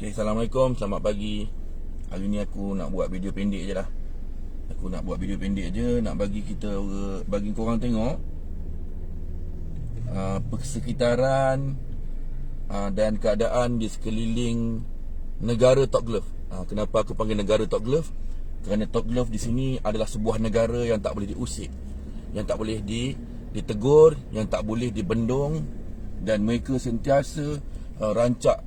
Okay, Assalamualaikum, selamat pagi. Hari ni aku nak buat video pendek je lah. Aku nak buat video pendek je, nak bagi korang tengok persekitaran dan keadaan di sekeliling negara Top Glove. Kenapa aku panggil negara Top Glove? Kerana Top Glove di sini adalah sebuah negara yang tak boleh diusik, yang tak boleh ditegur, yang tak boleh dibendung. Dan mereka sentiasa rancak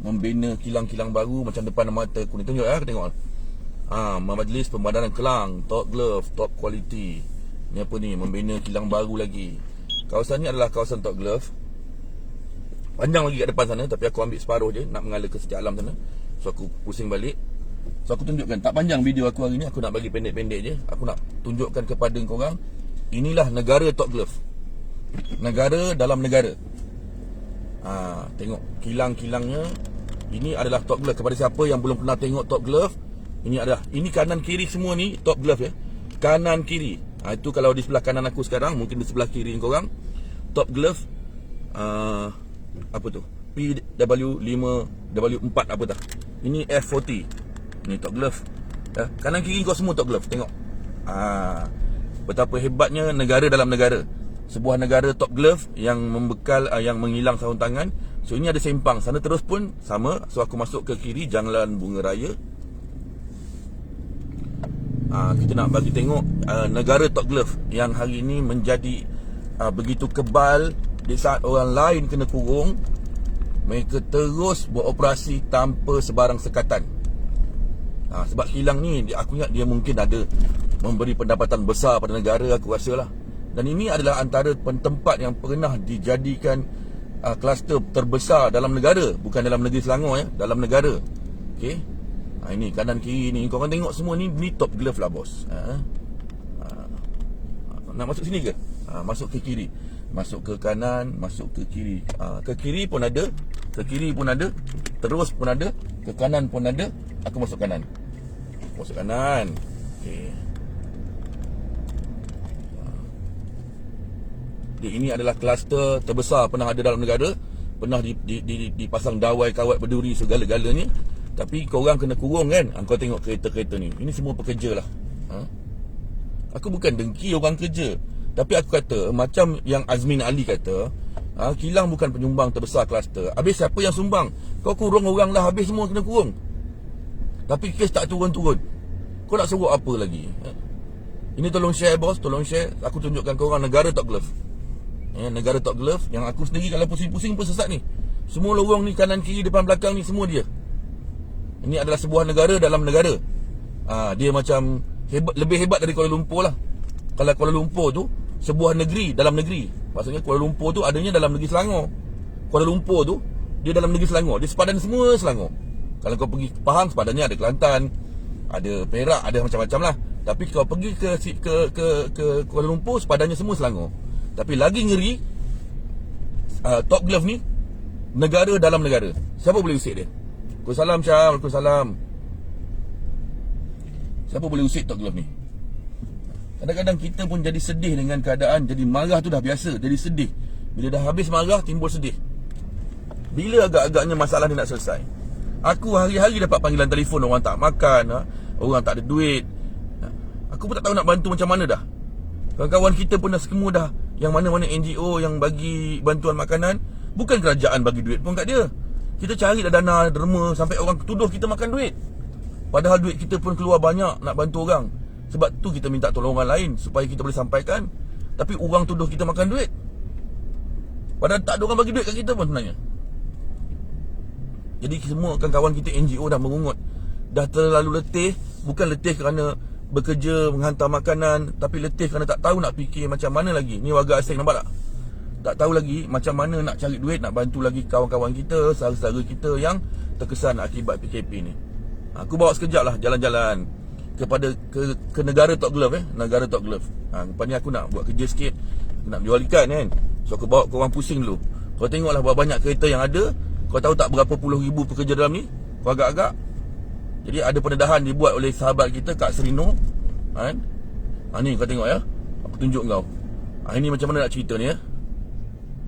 membina kilang-kilang baru macam depan mata aku ni. Tunjuk aku tengok. Majlis Pemadanan Kelang, Top Glove, Top Quality. Ni apa ni, membina kilang baru lagi. Kawasan ni adalah kawasan Top Glove. Panjang lagi kat depan sana, tapi aku ambil separuh je nak mengalir ke setiap alam sana. So aku pusing balik. So aku tunjukkan, tak panjang video aku hari ni, aku nak bagi pendek-pendek je. Aku nak tunjukkan kepada korang, inilah negara Top Glove. Negara dalam negara. Tengok kilang-kilangnya. Ini adalah Top Glove. Kepada siapa yang belum pernah tengok Top Glove, ini kanan kiri semua ni Top Glove ya. Kanan kiri. Itu kalau di sebelah kanan aku sekarang, mungkin di sebelah kiri korang Top Glove. Apa tu? PW5W4 apa dah. Ini F40. Ini Top Glove. Kanan kiri kau semua Top Glove. Tengok. Betapa hebatnya negara dalam negara. Sebuah negara Top Glove yang membekal yang mengilang sarung tangan. So ini ada sempang, sana terus pun sama. So aku masuk ke kiri, Jalan Bunga Raya. Kita nak bagi tengok negara Top Glove yang hari ini menjadi begitu kebal. Di saat orang lain kena kurung, mereka terus beroperasi tanpa sebarang sekatan. Sebab kilang ni, aku ingat dia mungkin ada memberi pendapatan besar pada negara, aku rasa lah. Dan ini adalah antara tempat yang pernah dijadikan kluster terbesar dalam negara. Bukan dalam negeri Selangor ya, dalam negara. Okay. Ini kanan kiri ni, korang tengok semua ni Top Glove lah bos. Nak masuk sini ke? Masuk ke kiri. Masuk ke kanan, masuk ke kiri. Ke kiri pun ada, ke kiri pun ada, terus pun ada, ke kanan pun ada. Aku masuk kanan. Masuk kanan. Okay. Ini adalah kluster terbesar pernah ada dalam negara. Pernah dipasang dawai kawat berduri segala-galanya. Tapi korang kena kurung kan. Kau tengok kereta-kereta ni, ini semua pekerja lah. Aku bukan dengki orang kerja, tapi aku kata macam yang Azmin Ali kata, kilang bukan penyumbang terbesar kluster. Habis siapa yang sumbang? Kau kurung orang lah, habis semua kena kurung. Tapi kes tak turun-turun. Kau nak suruh apa lagi? Ini tolong share bos, tolong share. Aku tunjukkan korang negara Top Glove. Negara Top Glove yang aku sendiri kalau pusing-pusing pun sesat ni. Semua lorong ni, kanan kiri depan belakang ni, semua dia. Ini adalah sebuah negara dalam negara. Dia macam lebih hebat dari Kuala Lumpur lah. Kalau Kuala Lumpur tu sebuah negeri dalam negeri, maksudnya Kuala Lumpur tu adanya dalam negeri Selangor. Kuala Lumpur tu dia dalam negeri Selangor. Dia sepadan semua Selangor. Kalau kau pergi Pahang, sepadannya ada Kelantan, ada Perak, ada macam-macam lah. Tapi kau pergi ke Kuala Lumpur, sepadannya semua Selangor. Tapi lagi ngeri, Top Glove ni negara dalam negara. Siapa boleh usik dia? Waalaikumsalam Syam, waalaikumsalam. Siapa boleh usik Top Glove ni? Kadang-kadang kita pun jadi sedih dengan keadaan. Jadi marah tu dah biasa, jadi sedih. Bila dah habis marah, timbul sedih. Bila agak-agaknya masalah ni nak selesai? Aku hari-hari dapat panggilan telefon, orang tak makan, orang tak ada duit. Aku pun tak tahu nak bantu macam mana dah. Kawan-kawan kita pun dah semua dah, yang mana-mana NGO yang bagi bantuan makanan, bukan kerajaan bagi duit pun kat dia. Kita cari dah dana derma sampai orang tuduh kita makan duit. Padahal duit kita pun keluar banyak nak bantu orang. Sebab tu kita minta tolong orang lain supaya kita boleh sampaikan. Tapi orang tuduh kita makan duit, padahal tak ada orang bagi duit kat kita pun sebenarnya. Jadi semua kawan-kawan kita NGO dah mengungut. Dah terlalu letih. Bukan letih kerana bekerja menghantar makanan, tapi letih kerana tak tahu nak fikir macam mana lagi. Ni warga asing, nampak tak? Tak tahu lagi macam mana nak cari duit, nak bantu lagi kawan-kawan kita, saudara-saudara kita yang terkesan akibat PKP ni. Aku bawa sekejap lah jalan-jalan kepada ke negara Top Glove negara Top Glove. Lepas ni aku nak buat kerja sikit, nak jual ikan kan. So aku bawa korang pusing dulu. Kau tengoklah berapa banyak kereta yang ada. Kau tahu tak berapa puluh ribu pekerja dalam ni? Kau agak-agak. Jadi ada pendedahan dibuat oleh sahabat kita Kak Serino, kan? Ni kau tengok ya. Aku tunjuk kau. Ini macam mana nak cerita ni ya.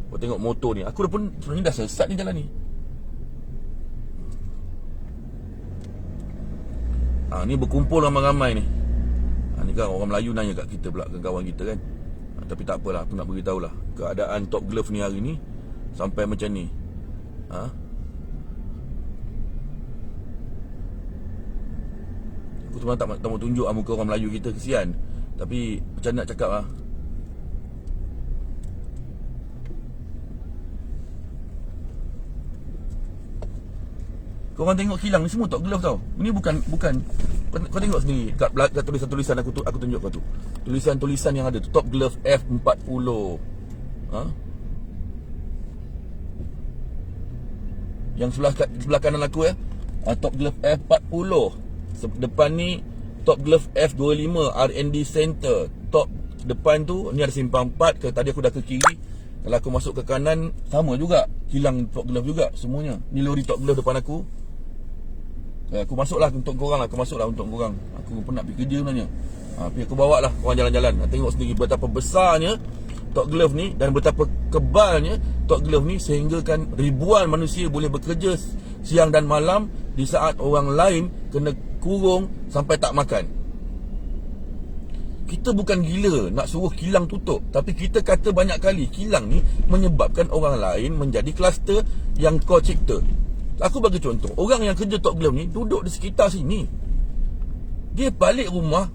Kau tengok motor ni. Aku dah pun sebenarnya dah sesat ni jalan ni. Ni berkumpul ramai-ramai ni. Ni kan orang Melayu nanya kat kita pula, kawan kita kan. Tapi tak apalah, aku nak beritahu lah keadaan Top Glove ni hari ni sampai macam ni. Aku sebenarnya tak mau tunjuk muka orang Melayu kita, kesian. Tapi macam nak cakap lah, korang tengok kilang ni semua Top Glove tau. Ini bukan kau tengok sendiri kat tulisan-tulisan aku tunjuk kau tu. Tulisan-tulisan yang ada tu, Top Glove F40. Yang sebelah kanan aku Top Glove F40. Depan ni Top Glove F25 R&D Center. Top depan tu ni ada simpang 4. Tadi aku dah ke kiri. Kalau aku masuk ke kanan, sama juga, kilang Top Glove juga semuanya. Ni lori Top Glove depan aku. Aku masuklah untuk korang lah. Aku pun nak pergi kerja sebenarnya. Tapi aku bawa lah korang jalan-jalan. Tengok sendiri betapa besarnya Top Glove ni dan betapa kebalnya Top Glove ni, sehingga kan ribuan manusia boleh bekerja siang dan malam di saat orang lain kena kurung sampai tak makan. Kita bukan gila nak suruh kilang tutup, tapi kita kata banyak kali kilang ni menyebabkan orang lain menjadi kluster yang kau cipta. Aku bagi contoh, orang yang kerja Top Glove ni duduk di sekitar sini. Dia balik rumah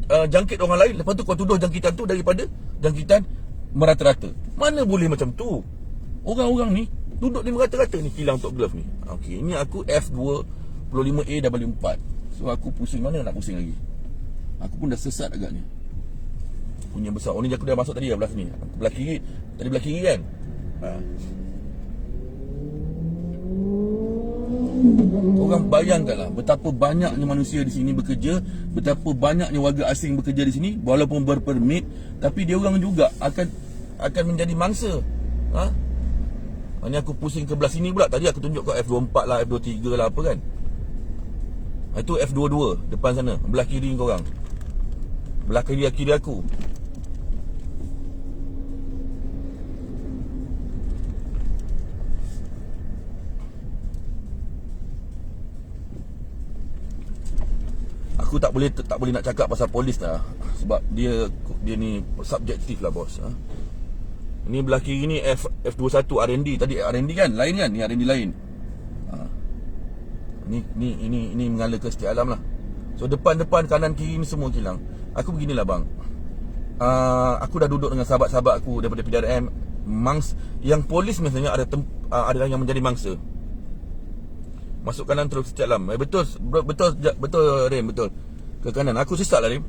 jangkit orang lain, lepas tu kau tuduh jangkitan tu daripada jangkitan merata-rata. Mana boleh macam tu? Orang-orang ni duduk di merata-rata ni, kilang Top Glove ni. Okey, ini aku F25AW4. So aku pusing, mana nak pusing lagi? Aku pun dah sesat agaknya. Punya besar. Oh ni aku dah masuk tadi belah sini. Belah kiri. Tadi belah kiri kan. Orang bayangkanlah betapa banyaknya manusia di sini bekerja, betapa banyaknya warga asing bekerja di sini walaupun berpermit, tapi dia orang juga akan menjadi mangsa. Ini aku pusing ke belah sini pula. Tadi aku tunjuk kau F24 lah, F23 lah apa kan. Itu F22 depan sana, belah kiri korang. Belah kiri aku. Aku tak boleh nak cakap pasal polis lah, sebab dia ni subjektif lah bos. Ini belah kiri ni F21 R&D. Tadi R&D kan, lain kan, ni R&D lain. Ini mengalir ke setiap alam lah. So depan kanan kiri ni semua kilang. Aku beginilah bang, aku dah duduk dengan sahabat-sahabat aku daripada PDRM, yang polis misalnya ada yang menjadi mangsa. Masuk kanan terus setiap alam. Betul Rim, betul. Ke kanan. Aku sesat lah Rim.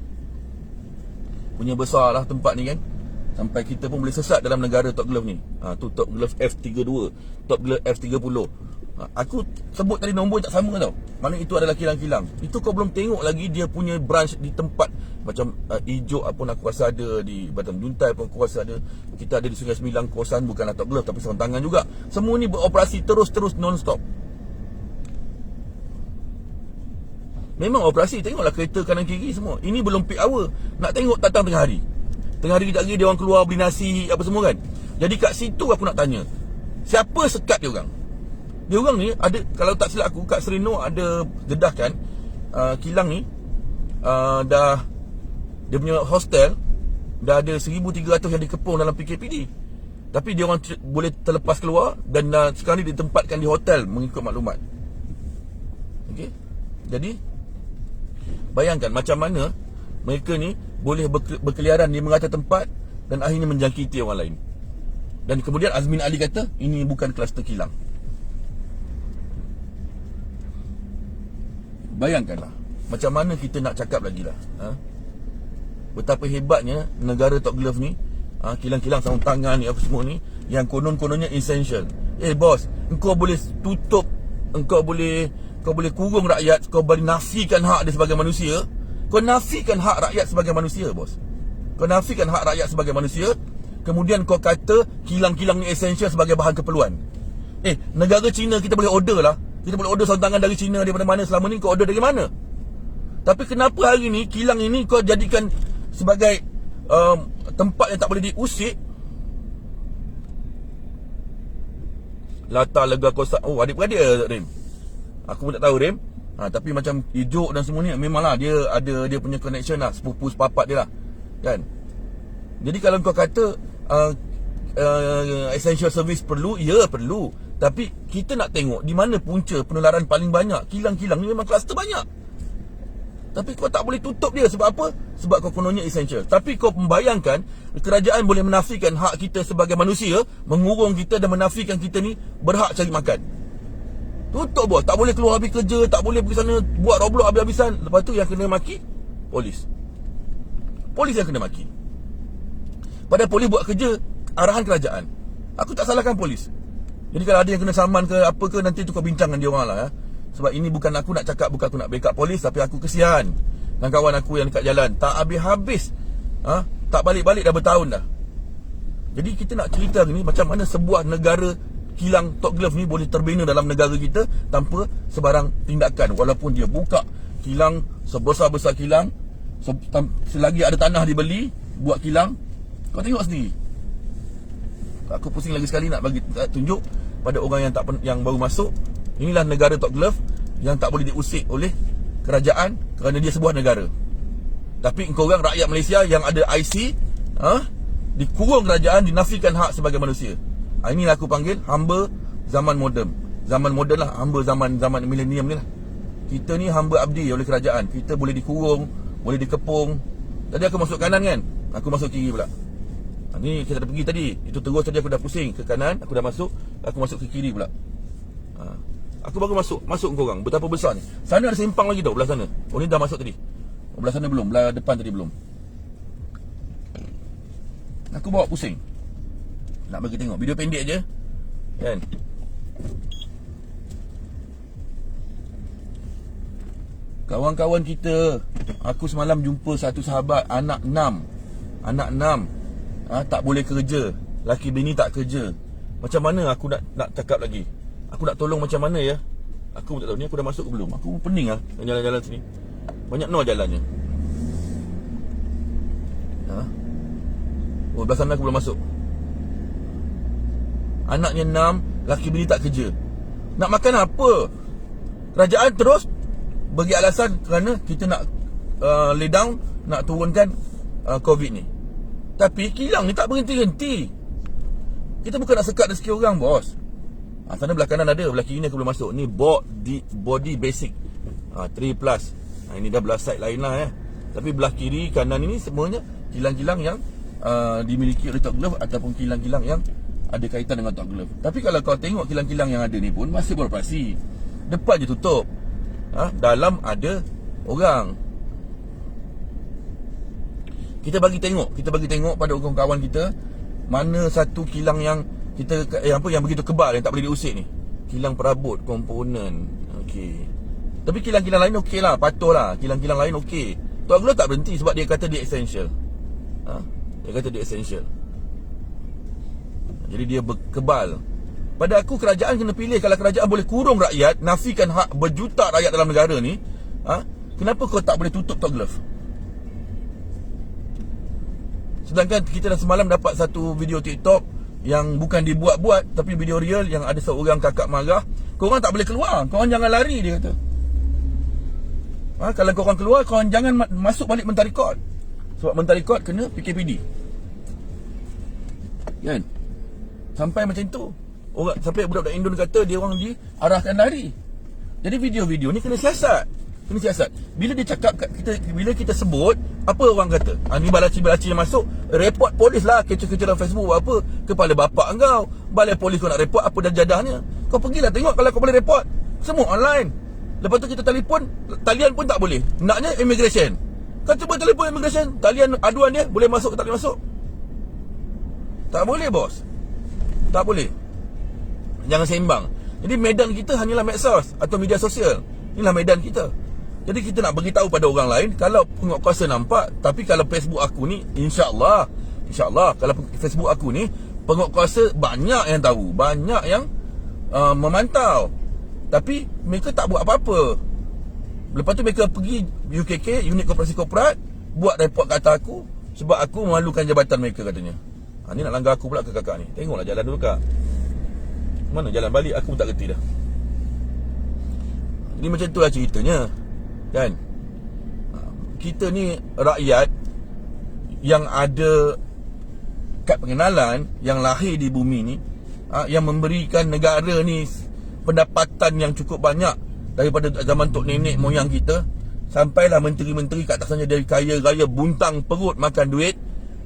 Punya besar lah tempat ni kan. Sampai kita pun boleh sesat dalam negara Top Glove ni. Tu Top Glove F32, Top Glove F30. Aku sebut tadi nombor tak sama tau. Mana itu adalah kilang-kilang. Itu kau belum tengok lagi dia punya branch di tempat macam Ijuk pun aku rasa ada, di Batam Juntai pun aku rasa ada. Kita ada di Sungai Sembilan kawasan, bukanlah Top Glove tapi sarung tangan juga. Semua ni beroperasi terus non-stop. Memang operasi. Tengoklah kereta kanan kiri semua. Ini belum peak hour. Nak tengok datang tengah hari. Tengah hari kejap lagi dia orang keluar beli nasi apa semua kan. Jadi kat situ aku nak tanya, siapa sekat dia orang? Dia orang ni ada, kalau tak silap aku, kat Serino ada dedah kan, kilang ni dah, dia punya hostel dah ada 1,300 yang dikepung dalam PKPD. Tapi dia orang boleh terlepas keluar dan sekarang ni ditempatkan di hotel mengikut maklumat. Okey. Jadi bayangkan macam mana mereka ni boleh berkeliaran di merata tempat dan akhirnya menjangkiti orang lain. Dan kemudian Azmin Ali kata ini bukan kluster kilang. Bayangkanlah macam mana kita nak cakap lagi lah. Betapa hebatnya negara Top Glove ni. Kilang-kilang sarung tangan ni apa semua ni yang konon-kononnya essential. Bos, engkau boleh tutup, engkau boleh kurung rakyat, kau boleh nafikan hak dia sebagai manusia. Kau nafikan hak rakyat sebagai manusia bos. Kau nafikan hak rakyat sebagai manusia, kemudian kau kata kilang-kilang ni essential sebagai bahan keperluan. Negara China kita boleh order lah. Kita boleh order sarung tangan dari China daripada mana selama ni kau order dari mana. Tapi kenapa hari ni kilang ini kau jadikan sebagai tempat yang tak boleh diusik? Latar lega kosak. Oh, adik-beradik Rim. Aku pun tak tahu Rim. Tapi macam Ijuk dan semua ni, memanglah dia ada dia punya connection lah, sepupu sepapat dia lah, kan. Jadi kalau kau kata essential service perlu, ya perlu. Tapi kita nak tengok di mana punca penularan paling banyak. Kilang-kilang ni memang kluster banyak. Tapi kau tak boleh tutup dia. Sebab apa? Sebab kau kononnya essential. Tapi kau membayangkan kerajaan boleh menafikan hak kita sebagai manusia, mengurung kita dan menafikan kita ni berhak cari makan. Tutup bos. Tak boleh keluar habis kerja, tak boleh pergi sana buat Roblox habis-habisan. Lepas tu yang kena maki polis. Polis yang kena maki. Padahal polis buat kerja arahan kerajaan. Aku tak salahkan polis. Jadi kalau ada yang kena saman ke apa ke, nanti tu kau bincang dengan dia orang lah ya. Sebab ini bukan aku nak cakap, bukan aku nak backup polis, tapi aku kesian dan kawan aku yang dekat jalan tak habis-habis, tak balik-balik dah bertahun dah. Jadi kita nak cerita ni macam mana sebuah negara kilang Top Glove ni boleh terbina dalam negara kita tanpa sebarang tindakan. Walaupun dia buka kilang sebesar-besar kilang, selagi ada tanah dibeli buat kilang. Kau tengok sendiri. Aku pusing lagi sekali nak bagi tunjuk pada orang yang baru masuk. Inilah negara Top Glove yang tak boleh diusik oleh kerajaan kerana dia sebuah negara. Tapi engkau orang rakyat Malaysia yang ada IC, dikurung kerajaan, dinafikan hak sebagai manusia. Inilah aku panggil hamba zaman moden. Zaman moden lah, hamba zaman milenium ni lah. Kita ni hamba abdi oleh kerajaan. Kita boleh dikurung, boleh dikepung. Tadi aku masuk kanan kan, aku masuk kiri pula. Ni kita dah pergi tadi. Itu terus tadi aku dah pusing ke kanan, aku dah masuk, aku masuk ke kiri pula. Aku baru masuk korang. Betapa besar ni. Sana ada simpang lagi tau, belah sana. Oh ni dah masuk tadi. Belah sana belum, belah depan tadi belum. Aku bawa pusing. Nak bagi tengok video pendek je, kan. Kawan-kawan kita, aku semalam jumpa satu sahabat anak 6. Tak boleh kerja. Laki bini tak kerja. Macam mana aku nak cakap lagi? Aku nak tolong macam mana ya? Aku pun tak tahu. Ni aku dah masuk ke belum? Aku pun pening lah jalan-jalan sini. Banyak no jalannya. Oh, belah sana aku belum masuk. Anaknya 6, laki bini tak kerja. Nak makan apa? Kerajaan terus bagi alasan kerana kita nak lay down, nak turunkan COVID ni. Tapi kilang ni tak berhenti-henti. Kita bukan nak sekat rezeki orang, bos. Sana belah kanan ada, belah kiri ni aku belum masuk. Ni body basic 3+. Ini dah belah side lain lah ya. Tapi belah kiri, kanan ini semuanya kilang-kilang yang dimiliki oleh Top Glove ataupun kilang-kilang yang ada kaitan dengan Top Glove. Tapi kalau kau tengok kilang-kilang yang ada ni pun masih beroperasi. Depan je tutup. Dalam ada orang. Kita bagi tengok pada kawan-kawan kita mana satu kilang yang yang begitu kebal, yang tak boleh diusik ni. Kilang perabot, komponen. Okey. Tapi kilang-kilang lain okey lah, patuh lah. Kilang-kilang lain okey. Top Glove tak berhenti sebab dia kata dia essential. Dia kata dia essential. Jadi dia kebal. Pada aku kerajaan kena pilih. Kalau kerajaan boleh kurung rakyat, nafikan hak berjuta rakyat dalam negara ni, kenapa kau tak boleh tutup Top Glove? Sedangkan kita dah semalam dapat satu video TikTok yang bukan dibuat-buat, tapi video real yang ada seorang kakak marah. Korang tak boleh keluar, korang jangan lari, dia kata. Kalau korang keluar, korang jangan masuk balik mentarikot. Sebab mentarikot kena PKPD, kan? Sampai macam tu. Sampai budak-budak Indon kata dia orang diarahkan lari. Jadi video-video ni kena siasat. Bila dia cakap bila kita sebut, apa orang kata? Ni balaci-balaci yang masuk, report polis lah, kecoh-kecoh dalam Facebook apa. Kepala bapak engkau, balai polis kau nak report, apa dah jadahnya? Kau pergilah tengok kalau kau boleh report. Semua online. Lepas tu kita telefon, talian pun tak boleh. Naknya immigration. Kau cuba telefon immigration, talian aduan dia, boleh masuk ke tak boleh masuk? Tak boleh, bos. Tak boleh. Jangan sembang. Jadi medan kita hanyalah medsos atau media sosial. Inilah medan kita. Jadi kita nak beritahu pada orang lain. Kalau penguatkuasa nampak, tapi kalau Facebook aku ni, InsyaAllah kalau Facebook aku ni, penguatkuasa banyak yang tahu, banyak yang memantau. Tapi mereka tak buat apa-apa. Lepas tu mereka pergi UKK, Unit Koperasi Korporat, buat report kat atas aku sebab aku memalukan jabatan mereka katanya. Ni nak langgar aku pula ke kakak ni. Tengoklah jalan dulu kak. Mana jalan balik aku pun tak kerti dah. Ini macam itulah ceritanya, kan? Kita ni rakyat yang ada kad pengenalan, yang lahir di bumi ni, yang memberikan negara ni pendapatan yang cukup banyak daripada zaman tok nenek moyang kita. Sampailah menteri-menteri kat atasnya dari kaya raya, buntang perut makan duit.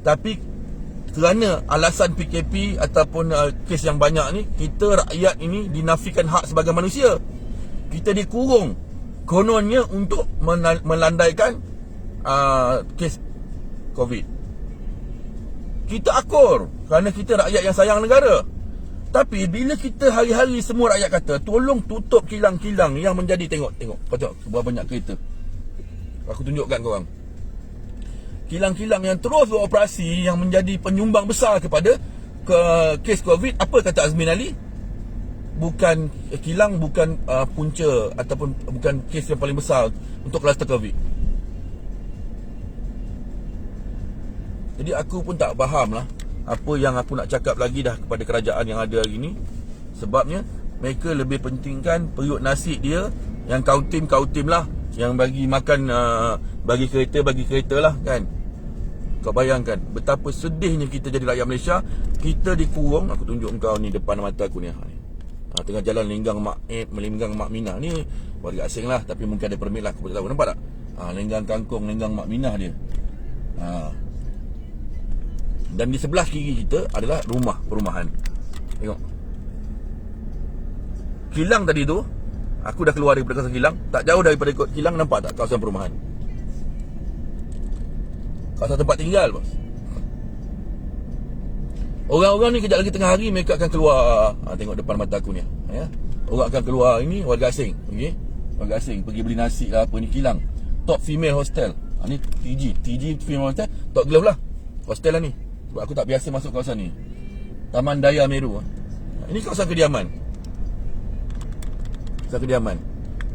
Tapi kerana alasan PKP ataupun kes yang banyak ni, kita rakyat ini dinafikan hak sebagai manusia. Kita dikurung kononnya untuk melandaikan kes COVID. Kita akur kerana kita rakyat yang sayang negara. Tapi bila kita hari-hari semua rakyat kata tolong tutup kilang-kilang yang menjadi, tengok kau tengok berapa banyak kereta. Aku tunjukkan korang. Kilang-kilang yang terus beroperasi, yang menjadi penyumbang besar kepada kes COVID. Apa kata Azmin Ali? Bukan kilang, bukan punca ataupun bukan kes yang paling besar untuk kluster COVID. Jadi aku pun tak faham lah apa yang aku nak cakap lagi dah kepada kerajaan yang ada hari ni. Sebabnya mereka lebih pentingkan periuk nasi dia, yang kautim lah, yang bagi makan, bagi kereta lah, kan. Kau bayangkan betapa sedihnya kita jadi rakyat Malaysia. Kita dikurung. Aku tunjuk kau ni depan mata aku ni, tengah jalan melinggang Mak Minah. Ni warga asing lah, tapi mungkin ada permit lah, aku tak tahu. Nampak tak? Lenggang kangkung, lenggang Mak Minah dia. Dan di sebelah kiri kita adalah perumahan. Tengok. Kilang tadi tu, aku dah keluar daripada kawasan kilang. Tak jauh daripada kilang, nampak tak kawasan perumahan? Kawasan tempat tinggal, bos. Orang-orang ni kejap lagi tengah hari mereka akan keluar. Tengok depan mata aku ni, ya. Orang akan keluar, ini warga asing, okey. Warga asing pergi beli nasi lah, apa ni, kilang. Top female hostel. Ni TG female hostel. Top glove lah hostel lah ni. Sebab aku tak biasa masuk kawasan ni. Taman Daya Meru. Ini kawasan kediaman.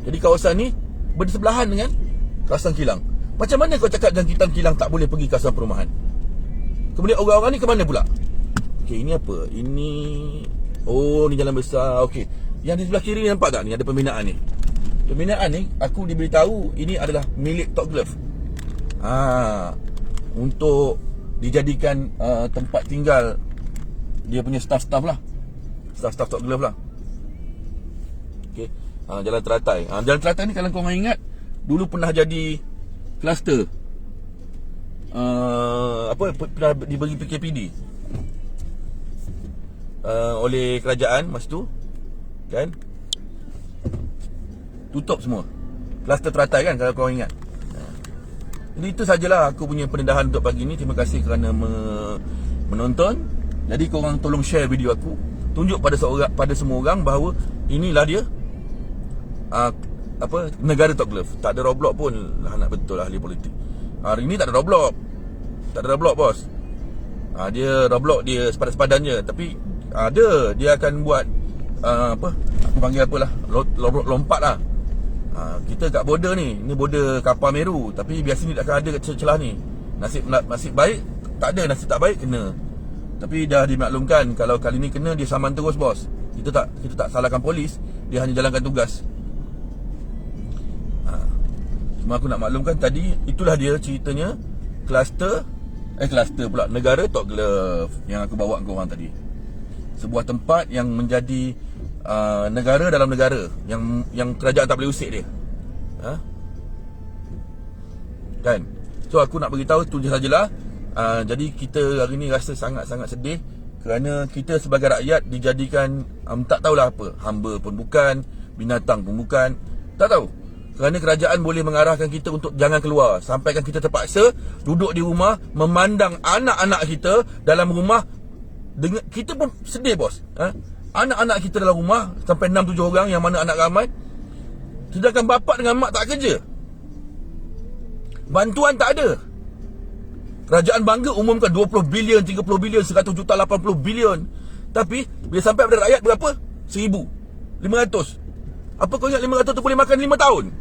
Jadi kawasan ni bersebelahan dengan kawasan kilang. Macam mana kau cakap jangan kilang tak boleh pergi kawasan perumahan? Kemudian orang-orang ni ke mana pula? Okey, ini apa? Ini, ni jalan besar. Okey. Yang di sebelah kiri ni nampak tak ni ada pembinaan ni? Pembinaan ni aku diberitahu ini adalah milik Top Glove. Untuk dijadikan tempat tinggal dia punya staff-staff lah. Staff Top Glove lah. Okey. Jalan Teratai. Jalan Teratai ni kalau korang ingat, dulu pernah jadi kluster. Pernah diberi PKPD oleh kerajaan masa tu, kan? Tutup semua kluster Teratai, kan, kalau korang ingat. Jadi itu sajalah aku punya pendedahan untuk pagi ni. Terima kasih kerana menonton. Jadi korang tolong share video aku, tunjuk pada semua orang bahawa inilah dia negara Top Glove. Tak ada Roblox pun lah, nak betul ahli politik. Hari ni tak ada Roblox, bos. Dia Roblox dia sepadan-sepadan je, tapi ada dia akan buat aku panggil apalah, lompat lah. Kita kat border ni border kapal Meru, tapi biasa ni takkan ada celah ni. Nasib baik tak ada, nasib tak baik kena. Tapi dah dimaklumkan kalau kali ni kena, dia saman terus, bos. Kita tak salahkan polis, dia hanya jalankan tugas. Cuma aku nak maklumkan tadi, itulah dia ceritanya kluster pula, negara Top Glove yang aku bawa ke orang tadi. Sebuah tempat yang menjadi negara dalam negara, yang kerajaan tak boleh usik dia. Kan? So aku nak beritahu tu je sajalah. Jadi kita hari ni rasa sangat-sangat sedih kerana kita sebagai rakyat dijadikan tak tahulah apa, hamba pun bukan, binatang pun bukan, tak tahu. Kerana kerajaan boleh mengarahkan kita untuk jangan keluar, sampaikan kita terpaksa duduk di rumah memandang anak-anak kita dalam rumah. Kita pun sedih, bos. Anak-anak kita dalam rumah sampai 6-7 orang, yang mana anak ramai. Sedangkan bapak dengan mak tak kerja, bantuan tak ada. Kerajaan bangga umumkan 20 bilion, 30 bilion, 100 juta, 80 bilion. Tapi bila sampai pada rakyat berapa? 1,500. Apa kau ingat 500 tu boleh makan 5 tahun?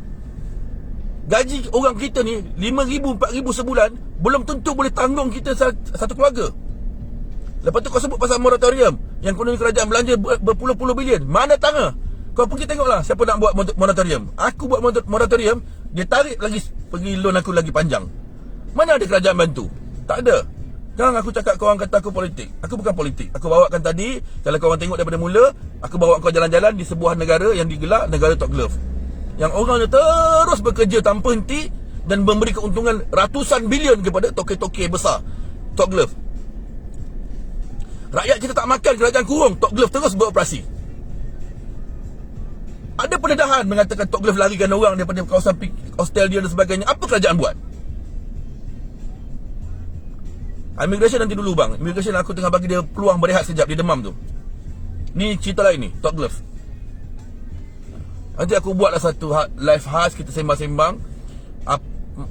Gaji orang kita ni 5,000, 4,000 sebulan belum tentu boleh tanggung kita satu keluarga. Lepas tu kau sebut pasal moratorium yang kononnya kerajaan belanja berpuluh-puluh bilion. Mana tangga? Kau pergi tengoklah siapa nak buat moratorium. Aku buat moratorium, dia tarik lagi, pergi loan aku lagi panjang. Mana ada kerajaan bantu? Tak ada. Jangan aku cakap korang kata aku politik. Aku bukan politik. Aku bawakan tadi, kalau korang tengok daripada mula, aku bawa kau jalan-jalan di sebuah negara yang digelar negara Top Glove, yang orangnya terus bekerja tanpa henti dan memberi keuntungan ratusan bilion kepada toke-toke besar Top Glove. Rakyat kita tak makan, kerajaan kurung, Top Glove terus beroperasi. Ada pendedahan mengatakan Top Glove larikan orang daripada kawasan Australia dan sebagainya. Apa kerajaan buat? Immigration nanti dulu bang. Immigration aku tengah bagi dia peluang berehat sekejap. Dia demam tu. Ni cerita lain ni, Top Glove. Nanti aku buatlah satu live khas, kita sembang-sembang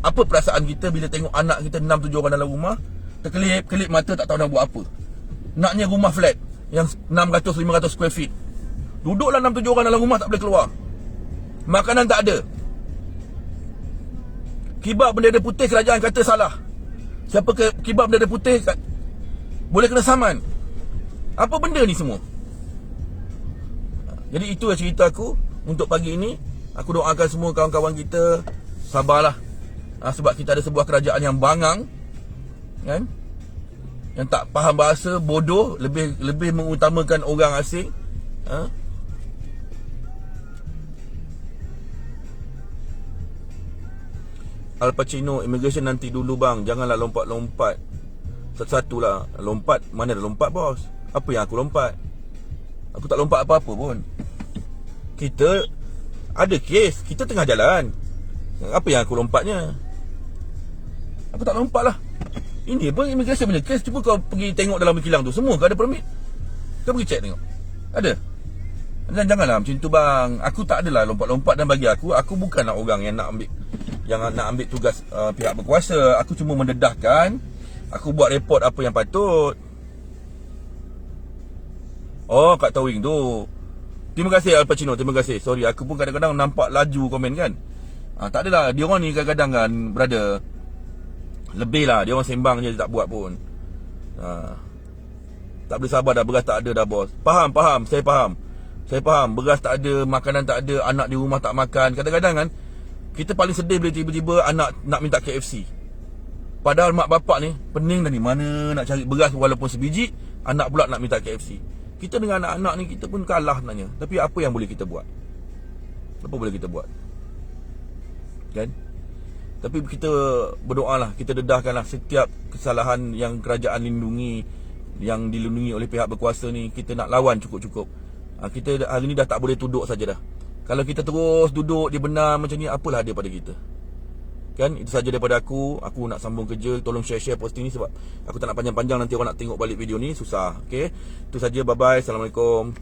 apa perasaan kita bila tengok anak kita 6-7 orang dalam rumah, terkelip mata tak tahu nak buat apa. Naknya rumah flat yang 600-500 square feet. Duduklah 6-7 orang dalam rumah, tak boleh keluar. Makanan tak ada. Kibar bendera putih, kerajaan kata salah. Siapa kibar bendera putih boleh kena saman. Apa benda ni semua? Jadi itu cerita aku untuk pagi ini. Aku doakan semua kawan-kawan kita sabarlah. Sebab kita ada sebuah kerajaan yang bangang, kan? Yang tak faham bahasa, bodoh, lebih mengutamakan orang asing. Al Pacino, immigration nanti dulu bang. Janganlah lompat-lompat. Satu-satu lah. Lompat, mana ada lompat bos? Apa yang aku lompat? Aku tak lompat apa-apa pun. Kita ada kes, kita tengah jalan. Apa yang aku lompatnya? Aku tak lompat lah. Ini pun immigration punya kes. Cuba kau pergi tengok dalam kilang tu, semua kau ada permit. Kau pergi check tengok. Ada. Dan janganlah macam tu bang. Aku tak adalah lompat-lompat. Dan bagi aku bukanlah orang yang nak ambil tugas pihak berkuasa. Aku cuma mendedahkan. Aku buat report apa yang patut. Oh, Kak Towing tu. Terima kasih Al Pacino, terima kasih. Sorry, aku pun kadang-kadang nampak laju komen kan. Tak adalah, dia orang ni kadang-kadang kan, brother, lebih lah, dia orang sembang je, dia tak buat pun. Tak boleh sabar dah, beras tak ada dah bos. Faham, saya faham. Beras tak ada, makanan tak ada, anak di rumah tak makan. Kadang-kadang kan, kita paling sedih bila tiba-tiba anak nak minta KFC. Padahal mak bapak ni pening dah ni, mana nak cari beras walaupun sebiji, anak pula nak minta KFC. Kita dengan anak-anak ni, kita pun kalah sebenarnya. Tapi apa yang boleh kita buat? Apa boleh kita buat? Kan? Tapi kita berdoalah, kita dedahkanlah setiap kesalahan yang kerajaan lindungi, yang dilindungi oleh pihak berkuasa ni, kita nak lawan cukup-cukup. Kita hari ni dah tak boleh duduk saja dah. Kalau kita terus duduk di benar macam ni, apalah dia pada kita? Kan, itu saja daripada aku. Aku nak sambung kerja. Tolong share posting ni sebab aku tak nak panjang-panjang, nanti orang nak tengok balik video ni susah. Okay, itu saja, bye bye, assalamualaikum.